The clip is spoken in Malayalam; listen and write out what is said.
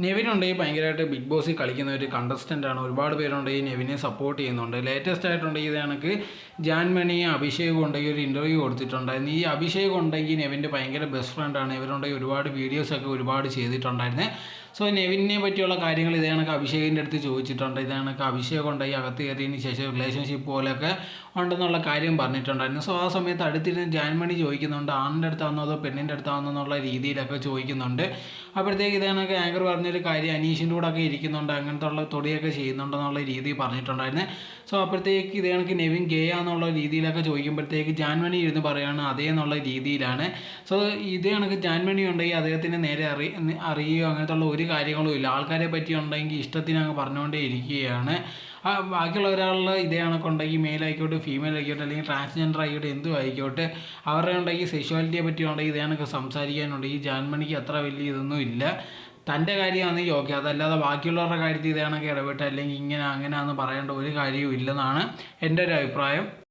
നെവിനുണ്ടെങ്കിൽ ഭയങ്കരമായിട്ട് ബിഗ് ബോസിൽ കളിക്കുന്ന ഒരു കണ്ടസ്റ്റൻ്റാണ്. ഒരുപാട് പേരുണ്ടെങ്കിൽ നെവിനെ സപ്പോർട്ട് ചെയ്യുന്നുണ്ട്. ലേറ്റസ്റ്റ് ആയിട്ടുണ്ടെങ്കിൽ ഇത് കണക്ക് ജാൻമണിയും അഭിഷേകും ഉണ്ടെങ്കിൽ ഒരു ഇൻ്റർവ്യൂ കൊടുത്തിട്ടുണ്ടായിരുന്നു. ഈ അഭിഷേക് ഉണ്ടെങ്കിൽ നെവിൻ്റെ ഭയങ്കര ബെസ്റ്റ് ഫ്രണ്ടാണ്. ഇവരുണ്ടെങ്കിൽ ഒരുപാട് വീഡിയോസൊക്കെ ഒരുപാട് ചെയ്തിട്ടുണ്ടായിരുന്നു. സോ നെവിനെ പറ്റിയുള്ള കാര്യങ്ങൾ ഇതേ കണക്ക് അഭിഷേകിൻ്റെ അടുത്ത് ചോദിച്ചിട്ടുണ്ട്. ഇതേ കണക്ക് അഭിഷേക് ഉണ്ടെങ്കിൽ അകത്ത് കയറിയതിന് ശേഷം റിലേഷൻഷിപ്പ് പോലെയൊക്കെ ഉണ്ടെന്നുള്ള കാര്യം പറഞ്ഞിട്ടുണ്ടായിരുന്നു. സോ ആ സമയത്ത് അടുത്തിരുന്ന് ജാൻമണി ചോദിക്കുന്നുണ്ട്, ആണിൻ്റെ അടുത്താണെന്നോ അതോ പെണ്ണിൻ്റെ അടുത്താണെന്നോ എന്നുള്ള രീതിയിലൊക്കെ ചോദിക്കുന്നുണ്ട്. അപ്പോഴത്തേക്ക് ഇതേ കണക്ക് ആങ്കർ പറഞ്ഞൊരു കാര്യം അനീഷിൻ്റെ കൂടെ ഒക്കെ ഇരിക്കുന്നുണ്ട്, അങ്ങനത്തെ ഉള്ള തൊടിയൊക്കെ ചെയ്യുന്നുണ്ടെന്നുള്ള രീതിയിൽ പറഞ്ഞിട്ടുണ്ടായിരുന്നു. സോ അപ്പോഴത്തേക്ക് ഇതേ കണക്ക് നെവിൻ ഗേ ആണെന്നുള്ള രീതിയിലൊക്കെ ചോദിക്കുമ്പോഴത്തേക്ക് ജാൻമണി ഇരുന്ന് പറയുകയാണ് അതേ എന്നുള്ള രീതിയിലാണ്. സോ ഇതേ കണക്ക് ജാൻമണി ഉണ്ടെങ്കിൽ അദ്ദേഹത്തിന് നേരെ അറിയുകയോ അങ്ങനത്തെ ഉള്ള ഒരു കാര്യങ്ങളും ഇല്ല. ആൾക്കാരെ പറ്റി ഉണ്ടെങ്കിൽ ഇഷ്ടത്തിന് അങ്ങ് പറഞ്ഞുകൊണ്ടേ ഇരിക്കുകയാണ്. ബാക്കിയുള്ള ഒരാളിൽ ഇതേ കണക്കുണ്ടെങ്കിൽ മെയിൽ ആയിക്കോട്ടെ ഫീമെയിൽ ആയിക്കോട്ടെ അല്ലെങ്കിൽ ട്രാൻസ്ജെൻഡർ ആയിക്കോട്ടെ എന്തും ആയിക്കോട്ടെ അവരുടെ ഉണ്ടെങ്കിൽ സെക്ഷുവാലിറ്റിയെ പറ്റി ഉണ്ടെങ്കിൽ ഇതേ കണക്ക് സംസാരിക്കാനുണ്ടെങ്കിൽ ജാൻമണിക്ക് അത്ര വലിയ ഇതൊന്നും ഇല്ല. തൻ്റെ കാര്യമാണെങ്കിൽ ഓക്കെ, അതല്ലാതെ ബാക്കിയുള്ളവരുടെ കാര്യത്തിൽ ഇതേ കണക്ക് ഇടപെട്ട് അല്ലെങ്കിൽ ഇങ്ങനെ അങ്ങനെയാണെന്ന് പറയേണ്ട ഒരു കാര്യവും ഇല്ലെന്നാണ് എൻ്റെ ഒരു അഭിപ്രായം.